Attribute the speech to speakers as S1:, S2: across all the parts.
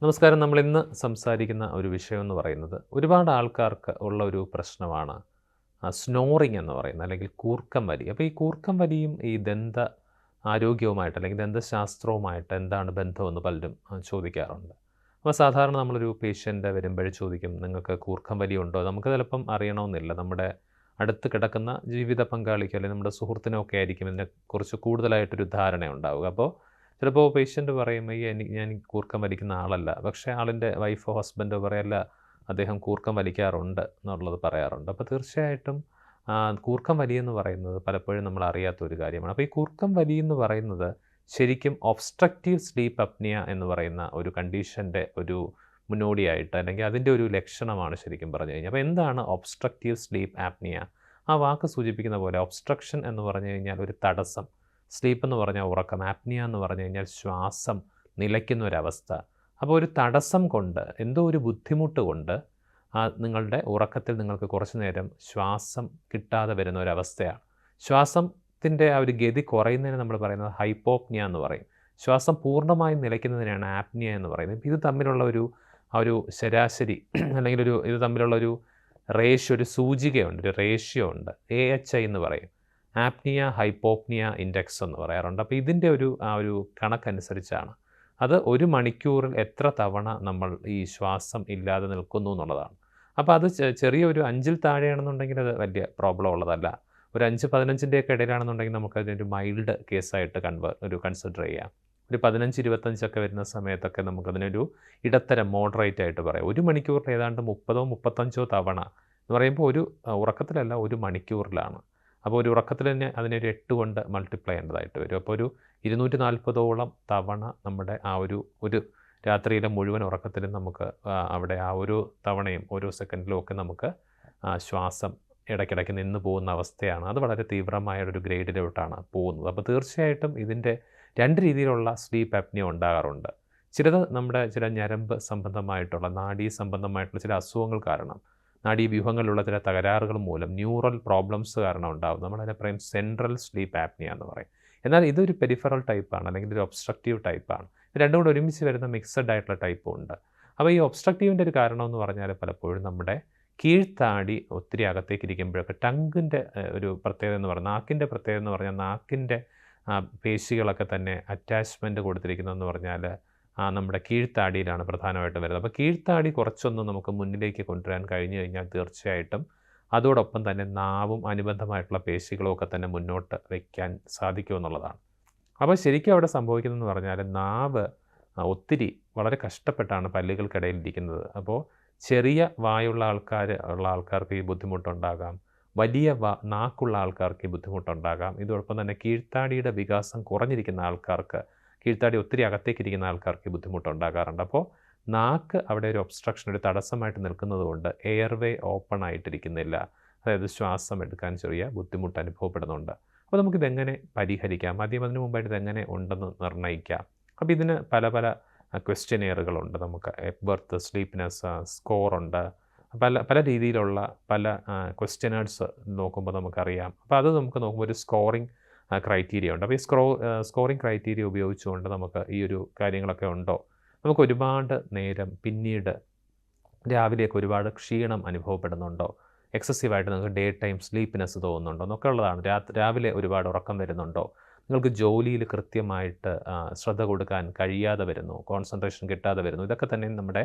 S1: നമസ്കാരം. നമ്മളിന്ന് സംസാരിക്കുന്ന ഒരു വിഷയം എന്ന് പറയുന്നത് ഒരുപാട് ആൾക്കാർക്ക് ഉള്ള ഒരു പ്രശ്നമാണ് സ്നോറിങ് എന്ന് പറയുന്നത്, അല്ലെങ്കിൽ കൂർക്കം വലി. അപ്പോൾ ഈ കൂർക്കം വലിയും ഈ ദന്ത ആരോഗ്യവുമായിട്ട് അല്ലെങ്കിൽ ദന്തശാസ്ത്രവുമായിട്ട് എന്താണ് ബന്ധമെന്ന് പലരും ചോദിക്കാറുണ്ട്. അപ്പോൾ സാധാരണ നമ്മളൊരു പേഷ്യൻ്റ് വരുമ്പോഴേ ചോദിക്കും, നിങ്ങൾക്ക് കൂർക്കം വലി ഉണ്ടോ? നമുക്ക് ചിലപ്പം അറിയണമെന്നില്ല. നമ്മുടെ അടുത്ത് കിടക്കുന്ന ജീവിത പങ്കാളിക്കോ അല്ലെങ്കിൽ നമ്മുടെ സുഹൃത്തിനോ ഒക്കെ ആയിരിക്കും ഇതിനെക്കുറിച്ച് കൂടുതലായിട്ടൊരു ധാരണ ഉണ്ടാവുക. അപ്പോൾ ചിലപ്പോൾ പേഷ്യൻ്റ് പറയും, ഞാൻ കൂർക്കം വലിക്കുന്ന ആളല്ല. പക്ഷേ ആളിൻ്റെ വൈഫോ ഹസ്ബൻഡോ പറയല്ല, അദ്ദേഹം കൂർക്കം വലിക്കാറുണ്ട് എന്നുള്ളത് പറയാറുണ്ട്. അപ്പോൾ തീർച്ചയായിട്ടും കൂർക്കം വലി എന്ന് പറയുന്നത് പലപ്പോഴും നമ്മൾ അറിയാത്ത ഒരു കാര്യമാണ്. അപ്പോൾ ഈ കൂർക്കം വലി എന്ന് പറയുന്നത് ശരിക്കും ഒബ്സ്ട്രക്റ്റീവ് സ്ലീപ്പ് അപ്നിയ എന്ന് പറയുന്ന ഒരു കണ്ടീഷൻ്റെ ഒരു മുന്നോടിയായിട്ട്, അല്ലെങ്കിൽ അതിൻ്റെ ഒരു ലക്ഷണമാണ് ശരിക്കും പറഞ്ഞു കഴിഞ്ഞാൽ. അപ്പോൾ എന്താണ് ഒബ്സ്ട്രക്റ്റീവ് സ്ലീപ്പ് ആപ്നിയ? ആ വാക്ക് സൂചിപ്പിക്കുന്ന പോലെ ഒബ്സ്ട്രക്ഷൻ എന്ന് പറഞ്ഞു കഴിഞ്ഞാൽ ഒരു തടസ്സം, സ്ലീപ്പ് എന്ന് പറഞ്ഞാൽ ഉറക്കം, ആപ്നിയ എന്ന് പറഞ്ഞു കഴിഞ്ഞാൽ ശ്വാസം നിലയ്ക്കുന്ന ഒരവസ്ഥ. അപ്പോൾ ഒരു തടസ്സം കൊണ്ട്, എന്തോ ഒരു ബുദ്ധിമുട്ട് കൊണ്ട് നിങ്ങളുടെ ഉറക്കത്തിൽ നിങ്ങൾക്ക് കുറച്ച് നേരം ശ്വാസം കിട്ടാതെ വരുന്ന ഒരവസ്ഥയാണ്. ശ്വാസത്തിൻ്റെ ആ ഒരു ഗതി കുറയുന്നതിന് നമ്മൾ പറയുന്നത് ഹൈപ്പോപ്നിയ എന്ന് പറയും. ശ്വാസം പൂർണ്ണമായും നിലയ്ക്കുന്നതിനാണ് ആപ്നിയ എന്ന് പറയുന്നത്. ഇത് തമ്മിലുള്ള ഒരു ശരാശരി അല്ലെങ്കിൽ ഇത് തമ്മിലുള്ള ഒരു റേഷ്യോ, ഒരു സൂചികയുണ്ട്, ഒരു റേഷ്യോ ഉണ്ട്. AHI എന്ന് പറയും. ആപ്നിയ ഹൈപ്പോപ്നിയ ഇൻഡെക്സ് എന്ന് പറയാറുണ്ട്. അപ്പോൾ ഇതിൻ്റെ ഒരു കണക്കനുസരിച്ചാണ് അത് ഒരു മണിക്കൂറിൽ എത്ര തവണ നമ്മൾ ഈ ശ്വാസം ഇല്ലാതെ നിൽക്കുന്നു എന്നുള്ളതാണ്. അപ്പോൾ അത് ചെറിയൊരു 5ൽ താഴെയാണെന്നുണ്ടെങ്കിൽ അത് വലിയ പ്രോബ്ലം ഉള്ളതല്ല. ഒരു 5-15ൻ്റെയൊക്കെ ഇടയിലാണെന്നുണ്ടെങ്കിൽ നമുക്കതിനൊരു മൈൽഡ് കേസായിട്ട് കൺസിഡർ ചെയ്യാം. ഒരു 15-25 വരുന്ന സമയത്തൊക്കെ നമുക്കതിനൊരു ഇടത്തരം മോഡറേറ്റ് ആയിട്ട് പറയാം. ഒരു മണിക്കൂറിൽ ഏതാണ്ട് 30-35 തവണ എന്ന് പറയുമ്പോൾ ഒരു ഉറക്കത്തിലല്ല, ഒരു മണിക്കൂറിലാണ്. അപ്പോൾ ഒരു ഉറക്കത്തിൽ തന്നെ അതിനൊരു 8 കൊണ്ട് മൾട്ടിപ്ലൈ ചെയ്യേണ്ടതായിട്ട് വരും. അപ്പോൾ ഒരു 240ഓളം തവണ നമ്മുടെ ഒരു രാത്രിയിലെ മുഴുവൻ ഉറക്കത്തിലും നമുക്ക് അവിടെ ആ ഒരു തവണയും ഓരോ സെക്കൻഡിലും ഒക്കെ നമുക്ക് ശ്വാസം ഇടയ്ക്കിടയ്ക്ക് നിന്ന് പോകുന്ന അവസ്ഥയാണ്. അത് വളരെ തീവ്രമായൊരു ഗ്രേഡിലോട്ടാണ് പോകുന്നത്. അപ്പോൾ തീർച്ചയായിട്ടും ഇതിൻ്റെ 2 രീതിയിലുള്ള സ്ലീപ്പ് അപ്നിയ ഉണ്ടാകാറുണ്ട്. ചിലത് നമ്മുടെ ചില ഞരമ്പ് സംബന്ധമായിട്ടുള്ള, നാഡീ സംബന്ധമായിട്ടുള്ള ചില അസുഖങ്ങൾ കാരണം, നാഡീവ്യൂഹങ്ങളിലുള്ള ചില തകരാറുകൾ മൂലം, ന്യൂറൽ പ്രോബ്ലംസ് കാരണം ഉണ്ടാകും. നമ്മളതിനെ പറയും സെൻട്രൽ സ്ലീപ്പ് ആപ്നിയ എന്ന് പറയും. എന്നാൽ ഇതൊരു പെരിഫറൽ ടൈപ്പാണ്, അല്ലെങ്കിൽ ഒരു ഒബ്സ്ട്രക്റ്റീവ് ടൈപ്പാണ്. ഇത് രണ്ടും കൂടെ ഒരുമിച്ച് വരുന്ന മിക്സഡ് ആയിട്ടുള്ള ടൈപ്പും ഉണ്ട്. അപ്പോൾ ഈ ഒബ്സ്ട്രക്റ്റീവിൻ്റെ ഒരു കാരണം എന്ന് പറഞ്ഞാൽ പലപ്പോഴും നമ്മുടെ കീഴ്ത്താടി ഒത്തിരി അകത്തേക്ക് ഇരിക്കുമ്പോഴൊക്കെ ടങ്ങിൻ്റെ ഒരു പ്രത്യേകത എന്ന് പറഞ്ഞാൽ, നാക്കിൻ്റെ പ്രത്യേകത എന്ന് പറഞ്ഞാൽ, നാക്കിൻ്റെ പേശികളൊക്കെ തന്നെ അറ്റാച്ച്മെൻറ്റ് കൊടുത്തിരിക്കുന്നതെന്ന് പറഞ്ഞാൽ നമ്മുടെ കീഴ്ത്താടിയിലാണ് പ്രധാനമായിട്ടും വരുന്നത്. അപ്പോൾ കീഴ്ത്താടി കുറച്ചൊന്ന് നമുക്ക് മുന്നിലേക്ക് കൊണ്ടുവരാൻ കഴിഞ്ഞു കഴിഞ്ഞാൽ തീർച്ചയായിട്ടും അതോടൊപ്പം തന്നെ നാവും അനുബന്ധമായിട്ടുള്ള പേശികളും ഒക്കെ തന്നെ മുന്നോട്ട് വയ്ക്കാൻ സാധിക്കുമെന്നുള്ളതാണ്. അപ്പോൾ ശരിക്കും അവിടെ സംഭവിക്കുന്നതെന്ന് പറഞ്ഞാൽ, നാവ് ഒത്തിരി വളരെ കഷ്ടപ്പെട്ടാണ് പല്ലുകൾക്കിടയിൽ ഇരിക്കുന്നത്. അപ്പോൾ ചെറിയ വായുള്ള ആൾക്കാർക്ക് ഈ ബുദ്ധിമുട്ടുണ്ടാകാം, വലിയ നാക്കുള്ള ആൾക്കാർക്ക് ഈ ബുദ്ധിമുട്ടുണ്ടാകാം. ഇതോടൊപ്പം തന്നെ കീഴ്ത്താടിയുടെ വികാസം കുറഞ്ഞിരിക്കുന്ന ആൾക്കാർക്ക്, കീഴ്ത്താടി ഒത്തിരി അകത്തേക്ക് ഇരിക്കുന്ന ആൾക്കാർക്ക് ഈ ബുദ്ധിമുട്ടുണ്ടാകാറുണ്ട്. അപ്പോൾ നാക്ക് അവിടെ ഒരു ഒബ്സ്ട്രക്ഷൻ, ഒരു തടസ്സമായിട്ട് നിൽക്കുന്നത് കൊണ്ട് എയർവേ ഓപ്പൺ ആയിട്ടിരിക്കുന്നില്ല. അതായത് ശ്വാസം എടുക്കാൻ ചെറിയ ബുദ്ധിമുട്ട് അനുഭവപ്പെടുന്നുണ്ട്. അപ്പോൾ നമുക്കിതെങ്ങനെ പരിഹരിക്കാം? ആദ്യം അതിന് മുമ്പായിട്ട് ഇതെങ്ങനെ ഉണ്ടെന്ന് നിർണ്ണയിക്കാം. അപ്പോൾ ഇതിന് പല പല ക്വസ്റ്റ്യനെയറുകളുണ്ട്. നമുക്ക് എപ്വർത്ത്, സ്ലീപ്നെസ്, സ്കോറുണ്ട്, പല രീതിയിലുള്ള പല ക്വസ്റ്റ്യനേഴ്സ് നോക്കുമ്പോൾ നമുക്കറിയാം. അപ്പോൾ അത് നമുക്ക് നോക്കുമ്പോൾ ഒരു സ്കോറിംഗ് ക്രൈറ്റീരിയ ഉണ്ട്. അപ്പോൾ ഈ സ്കോറിംഗ് ക്രൈറ്റീരിയ ഉപയോഗിച്ചുകൊണ്ട് നമുക്ക് ഈ ഒരു കാര്യങ്ങളൊക്കെ ഉണ്ടോ, നമുക്ക് ഒരുപാട് നേരം പിന്നീട് രാവിലെയൊക്കെ ഒരുപാട് ക്ഷീണം അനുഭവപ്പെടുന്നുണ്ടോ, എക്സസീവായിട്ട് നിങ്ങൾക്ക് ഡേ ടൈം സ്ലീപ്പ്നെസ് തോന്നുന്നുണ്ടോ എന്നൊക്കെ ഉള്ളതാണ്. രാവിലെ ഒരുപാട് ഉറക്കം വരുന്നുണ്ടോ, നിങ്ങൾക്ക് ജോലിയിൽ കൃത്യമായിട്ട് ശ്രദ്ധ കൊടുക്കാൻ കഴിയാതെ വരുന്നു, കോൺസെൻട്രേഷൻ കിട്ടാതെ വരുന്നു, ഇതൊക്കെ തന്നെ നമ്മുടെ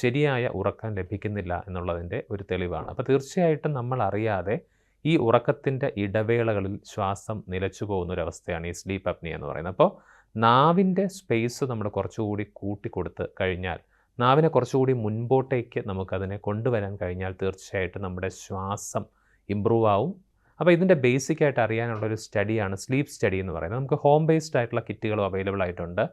S1: ശരിയായ ഉറക്കം ലഭിക്കുന്നില്ല എന്നുള്ളതിൻ്റെ ഒരു തെളിവാണ്. അപ്പോൾ തീർച്ചയായിട്ടും നമ്മൾ അറിയാതെ ഈ ഉറക്കത്തിൻ്റെ ഇടവേളകളിൽ ശ്വാസം നിലച്ചു പോകുന്നൊരവസ്ഥയാണ് ഈ സ്ലീപ്പ് അപ്നിയ എന്ന് പറയുന്നത്. അപ്പോൾ നാവിൻ്റെ സ്പേസ് നമ്മൾ കുറച്ചുകൂടി കൂട്ടിക്കൊടുത്ത് കഴിഞ്ഞാൽ, നാവിനെ കുറച്ചുകൂടി മുൻപോട്ടേക്ക് നമുക്കതിനെ കൊണ്ടുവരാൻ കഴിഞ്ഞാൽ തീർച്ചയായിട്ടും നമ്മുടെ ശ്വാസം ഇമ്പ്രൂവ് ആവും. അപ്പോൾ ഇതിൻ്റെ ബേസിക്കായിട്ട് അറിയാനുള്ളൊരു സ്റ്റഡിയാണ് സ്ലീപ്പ് സ്റ്റഡി എന്ന് പറയുന്നത്. നമുക്ക് ഹോം ബേസ്ഡ് ആയിട്ടുള്ള കിറ്റുകളും അവൈലബിൾ ആയിട്ടുണ്ട്.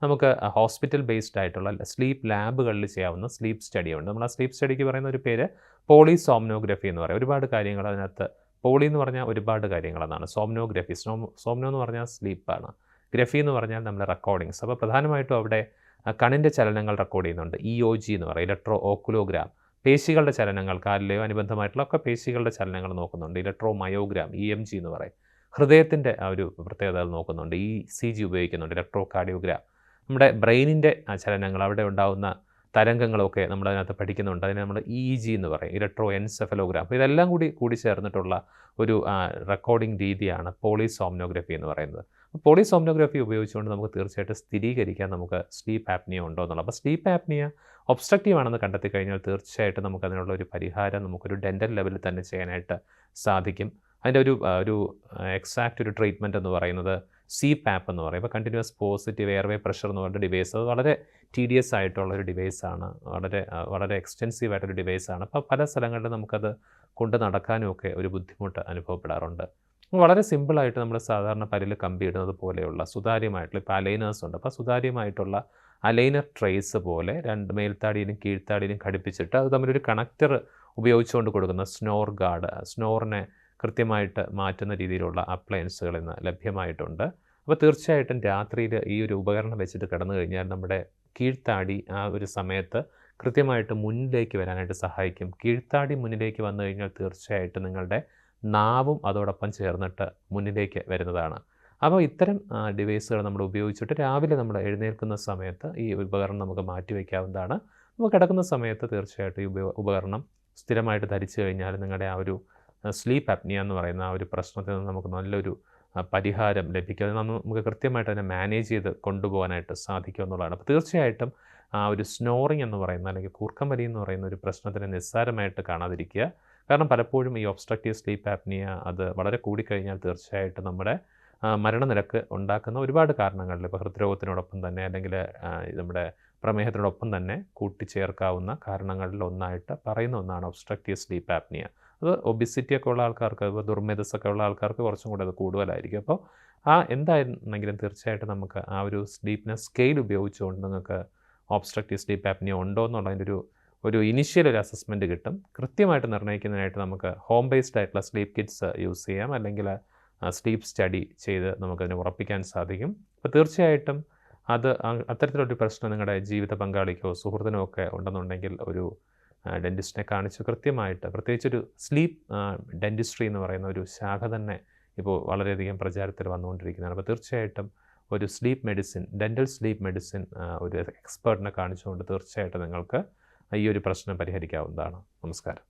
S1: നമുക്ക് ഹോസ്പിറ്റൽ ബേസ്ഡ് ആയിട്ടുള്ള സ്ലീപ്പ് ലാബുകളിൽ ചെയ്യാവുന്ന സ്ലീപ്പ് സ്റ്റഡിയുണ്ട്. നമ്മൾ ആ സ്ലീപ്പ് സ്റ്റഡിക്ക് പറയുന്ന ഒരു പേര് പോളിസോംനോഗ്രഫി എന്ന് പറയും. ഒരുപാട് കാര്യങ്ങൾ അതിനകത്ത്, പോളി എന്ന് പറഞ്ഞാൽ ഒരുപാട് കാര്യങ്ങളെന്നാണ്. സോംനോഗ്രഫി, സോംനോ എന്ന് പറഞ്ഞാൽ സ്ലീപ്പാണ്, ഗ്രഫി എന്ന് പറഞ്ഞാൽ നമ്മുടെ റെക്കോർഡിങ്സ്. അപ്പോൾ പ്രധാനമായിട്ടും അവിടെ കണ്ണിൻ്റെ ചലനങ്ങൾ റെക്കോർഡ് ചെയ്യുന്നുണ്ട്. EOG എന്ന് പറയും, ഇലക്ട്രോ ഓക്കുലോഗ്രാം. പേശികളുടെ ചലനങ്ങൾ, കാലിലെയോ അനുബന്ധമായിട്ടുള്ള ഒക്കെ പേശികളുടെ ചലനങ്ങൾ നോക്കുന്നുണ്ട്. ഇലക്ട്രോ മയോഗ്രാം, EMG എന്ന് പറയും. ഹൃദയത്തിൻ്റെ ആ ഒരു പ്രത്യേകത നോക്കുന്നുണ്ട്. ECG ഉപയോഗിക്കുന്നുണ്ട്, ഇലക്ട്രോ കാർഡിയോഗ്രാം. നമ്മുടെ ബ്രെയിനിൻ്റെ ചലനങ്ങൾ, അവിടെ ഉണ്ടാകുന്ന തരംഗങ്ങളൊക്കെ നമ്മളതിനകത്ത് പഠിക്കുന്നുണ്ട്. അതിനെ നമ്മൾ EEG എന്ന് പറയും, ഇലക്ട്രോ എൻസെഫലോഗ്രാം. അപ്പോൾ ഇതെല്ലാം കൂടി ചേർന്നിട്ടുള്ള ഒരു റെക്കോർഡിംഗ് രീതിയാണ് പോളിസോംനോഗ്രഫി എന്ന് പറയുന്നത്. പോളിസോംനോഗ്രഫി ഉപയോഗിച്ചുകൊണ്ട് നമുക്ക് തീർച്ചയായിട്ടും സ്ഥിരീകരിക്കാൻ നമുക്ക് സ്ലീപ്പ് ആപ്നിയ ഉണ്ടോ എന്നുള്ളത്. അപ്പോൾ സ്ലീപ്പ് ആപ്നിയ ഒബ്സ്ട്രക്റ്റീവ് ആണെന്ന് കണ്ടെത്തി കഴിഞ്ഞാൽ തീർച്ചയായിട്ടും നമുക്കതിനുള്ള ഒരു പരിഹാരം നമുക്കൊരു ഡെൻ്റൽ ലെവലിൽ തന്നെ ചെയ്യാനായിട്ട് സാധിക്കും. അതിൻ്റെ ഒരു എക്സാക്റ്റ് ഒരു ട്രീറ്റ്മെൻറ്റ് എന്ന് പറയുന്നത് CPAP എന്ന് പറയും. ഇപ്പോൾ കണ്ടിന്യൂസ് പോസിറ്റീവ് എയർവേ പ്രഷർ എന്ന് പറഞ്ഞ ഡിവൈസ്, അത് വളരെ ടീഡിയസ് ആയിട്ടുള്ളൊരു ഡിവൈസാണ്, വളരെ എക്സ്റ്റെൻസീവ് ആയിട്ടൊരു ഡിവൈസാണ്. അപ്പോൾ പല സ്ഥലങ്ങളിലും നമുക്കത് കൊണ്ട് നടക്കാനും ഒക്കെ ഒരു ബുദ്ധിമുട്ട് അനുഭവപ്പെടാറുണ്ട്. വളരെ സിമ്പിളായിട്ട് നമ്മൾ സാധാരണ പല്ലിൽ കമ്പി ഇടുന്നത് പോലെയുള്ള സുതാര്യമായിട്ടുള്ള ഇപ്പോൾ അലൈനേഴ്സ് ഉണ്ട്. അപ്പോൾ സുതാര്യമായിട്ടുള്ള അലൈനർ ട്രേസ് പോലെ രണ്ട് മേൽത്താടിയിലും കീഴ്ത്താടിയിലും ഘടിപ്പിച്ചിട്ട് അത് തമ്മിലൊരു കണക്ടർ ഉപയോഗിച്ചുകൊണ്ട് കൊടുക്കുന്ന സ്നോർ ഗാർഡ്, സ്നോറിനെ കൃത്യമായിട്ട് മാറ്റുന്ന രീതിയിലുള്ള അപ്ലയൻസുകൾ ഇന്ന് ലഭ്യമായിട്ടുണ്ട്. അപ്പോൾ തീർച്ചയായിട്ടും രാത്രിയിൽ ഈ ഒരു ഉപകരണം വെച്ചിട്ട് കിടന്നു കഴിഞ്ഞാൽ നമ്മുടെ കീഴ്ത്താടി ആ ഒരു സമയത്ത് കൃത്യമായിട്ട് മുന്നിലേക്ക് വരാനായിട്ട് സഹായിക്കും. കീഴ്ത്താടി മുന്നിലേക്ക് വന്നു കഴിഞ്ഞാൽ തീർച്ചയായിട്ടും നിങ്ങളുടെ നാവും അതോടൊപ്പം ചേർന്നിട്ട് മുന്നിലേക്ക് വരുന്നതാണ്. അപ്പോൾ ഇത്തരം ഡിവൈസുകൾ നമ്മൾ ഉപയോഗിച്ചിട്ട് രാവിലെ നമ്മൾ എഴുന്നേൽക്കുന്ന സമയത്ത് ഈ ഉപകരണം നമുക്ക് മാറ്റി വയ്ക്കാവുന്നതാണ്. നമുക്ക് കിടക്കുന്ന സമയത്ത് തീർച്ചയായിട്ടും ഈ ഉപകരണം സ്ഥിരമായിട്ട് ധരിച്ചു കഴിഞ്ഞാൽ നിങ്ങളുടെ ആ ഒരു സ്ലീപ്പ് അപ്നിയ എന്ന് പറയുന്ന ആ ഒരു പ്രശ്നത്തിൽ നിന്ന് നമുക്ക് നല്ലൊരു പരിഹാരം ലഭിക്കും. അത് നമുക്ക് കൃത്യമായിട്ട് അതിനെ മാനേജ് ചെയ്ത് കൊണ്ടുപോകാനായിട്ട് സാധിക്കും എന്നുള്ളതാണ്. അപ്പോൾ തീർച്ചയായിട്ടും ആ ഒരു സ്നോറിങ് എന്ന് പറയുന്ന അല്ലെങ്കിൽ കൂർക്കം വലി എന്ന് പറയുന്ന ഒരു പ്രശ്നത്തിനെ നിസ്സാരമായിട്ട് കാണാതിരിക്കുക. കാരണം പലപ്പോഴും ഈ ഒബ്സ്ട്രക്റ്റീവ് സ്ലീപ്പ് ആപ്നിയ അത് വളരെ കൂടിക്കഴിഞ്ഞാൽ തീർച്ചയായിട്ടും നമ്മുടെ മരണനിരക്ക് ഉണ്ടാക്കുന്ന ഒരുപാട് കാരണങ്ങളിൽ, ഇപ്പോൾ ഹൃദ്രോഗത്തിനോടൊപ്പം തന്നെ അല്ലെങ്കിൽ നമ്മുടെ പ്രമേഹത്തിനോടൊപ്പം തന്നെ കൂട്ടിച്ചേർക്കാവുന്ന കാരണങ്ങളിൽ ഒന്നായിട്ട് പറയുന്ന ഒന്നാണ് ഒബ്സ്ട്രക്റ്റീവ് സ്ലീപ്പ് ആപ്നിയ. അത് ഒബിസിറ്റി ഒക്കെ ഉള്ള ആൾക്കാർക്ക്, ദുർമേധസ്സൊക്കെ ഉള്ള ആൾക്കാർക്ക് കുറച്ചും കൂടെ അത് കൂടുതലായിരിക്കും. അപ്പോൾ എന്തായിരുന്നെങ്കിലും തീർച്ചയായിട്ടും നമുക്ക് ആ ഒരു സ്ലീപ്നെസ് സ്കെയിൽ ഉപയോഗിച്ചുകൊണ്ട് നിങ്ങൾക്ക് ഒബ്സ്ട്രക്റ്റീവ് സ്ലീപ്പ് ആപ്നിയ ഉണ്ടോ എന്നുള്ളതിൻ്റെ ഒരു ഇനിഷ്യൽ ഒരു അസസ്മെൻറ്റ് കിട്ടും. കൃത്യമായിട്ട് നിർണ്ണയിക്കുന്നതിനായിട്ട് നമുക്ക് ഹോം ബേസ്ഡ് ആയിട്ടുള്ള സ്ലീപ്പ് കിറ്റ്സ് യൂസ് ചെയ്യാം, അല്ലെങ്കിൽ സ്ലീപ്പ് സ്റ്റഡി ചെയ്ത് നമുക്കതിനെ ഉറപ്പിക്കാൻ സാധിക്കും. അപ്പോൾ തീർച്ചയായിട്ടും അത്തരത്തിലൊരു പ്രശ്നം നിങ്ങളുടെ ജീവിത പങ്കാളിക്കോ സുഹൃത്തിനോ ഒക്കെ ഉണ്ടെന്നുണ്ടെങ്കിൽ ഒരു ഡെൻറ്റിസ്റ്റിനെ കാണിച്ച് കൃത്യമായിട്ട്, പ്രത്യേകിച്ചൊരു സ്ലീപ്പ് ഡെൻറ്റിസ്ട്രി എന്ന് പറയുന്ന ഒരു ശാഖ തന്നെ ഇപ്പോൾ വളരെയധികം പ്രചാരത്തിൽ വന്നുകൊണ്ടിരിക്കുന്നതാണ്. അപ്പോൾ തീർച്ചയായിട്ടും ഒരു sleep medicine, dental sleep medicine ഒരു എക്സ്പേർട്ടിനെ കാണിച്ചുകൊണ്ട് തീർച്ചയായിട്ടും നിങ്ങൾക്ക് ഈ ഒരു പ്രശ്നം പരിഹരിക്കാവുന്നതാണ്. നമസ്കാരം.